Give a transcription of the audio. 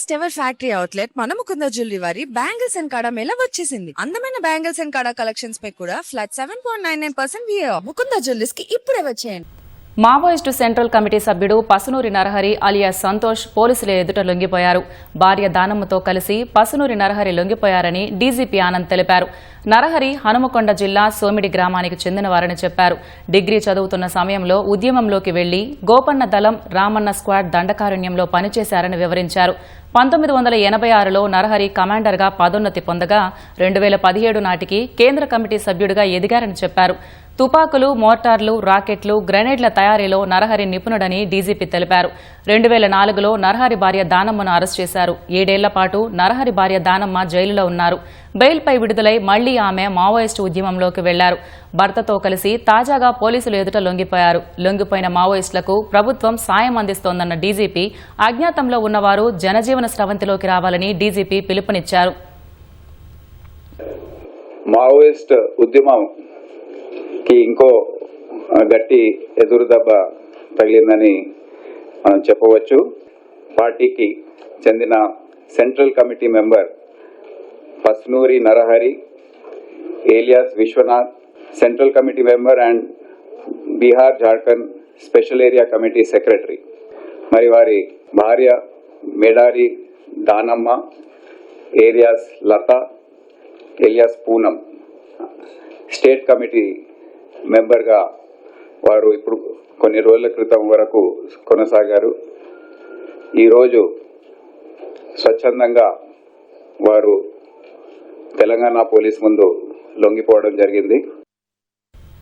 First ever factory outlet మన Mukunda jewellery వారి bangles and కడా మేళ వచ్చేసింది. అందమైన బ్యాంగిల్స్ అండ్ కడా కలెక్షన్స్ పై కూడా ఫ్లాట్ 7.99% VA ముకుంద జ్యువెలరీస్ కి ఇప్పుడే వచ్చేయండి. మావోయిస్టు సెంట్రల్ కమిటీ సభ్యుడు పసునూరి నరహరి అలియాస్ సంతోష్ పోలీసుల ఎదుట లొంగిపోయారు. భార్య దానమ్మతో కలిసి పసునూరి నరహరి లొంగిపోయారని డీజీపీ ఆనంద్ తెలిపారు. నరహరి హనుమకొండ జిల్లా సోమిడి గ్రామానికి చెందినవారని చెప్పారు. డిగ్రీ చదువుతున్న సమయంలో ఉద్యమంలోకి వెళ్లి గోపన్న దళం రామన్న స్క్వాడ్ దండకారణ్యంలో పనిచేశారని వివరించారు. 1986లో నరహరి కమాండర్గా పదోన్నతి పొందగా 2017 నాటికి కేంద్ర కమిటీ సభ్యుడిగా ఎదిగారని చెప్పారు. తుపాకులు, మోర్టార్లు, రాకెట్లు, గ్రెనేడ్ల తయారీలో నరహరి నిపుణుడని డీజీపీ తెలిపారు. 2004లో నరహరి భార్య దానమ్మను అరెస్ట్ చేశారు. 7 ఏళ్ల పాటు నరహరి భార్య దానమ్మ జైలులో ఉన్నారు. బెయిల్పై విడుదలై మళ్లీ ఆమె మావోయిస్టు ఉద్యమంలోకి వెళ్లారు. భర్తతో కలిసి తాజాగా పోలీసులు ఎదుట లొంగిపోయారు. లొంగిపోయిన మావోయిస్టులకు ప్రభుత్వం సాయం అందిస్తోందన్న డీజీపీ అజ్ఞాతంలో ఉన్నవారు జనజీవన స్రవంతిలోకి రావాలని డీజీపీ పిలుపునిచ్చారు. మావోయిస్ట్ ఉద్యమం ఇంకో గట్టి ఎదురుదెబ్బ తగిలిందని మనం చెప్పవచ్చు. పార్టీకి చెందిన central committee member Pasnuri Narahari alias Vishwanath, central committee member and Bihar Jharkhand special area committee secretary, మరి వారి భార్య Medari Danamma, alias Latha, alias Poonam state committee మెంబర్గా వారు ఇప్పుడు కొన్ని రోజుల క్రితం వరకు కొనసాగారు. ఈరోజు స్వచ్ఛందంగా వారు తెలంగాణ పోలీస్ ముందు లొంగిపోవడం జరిగింది.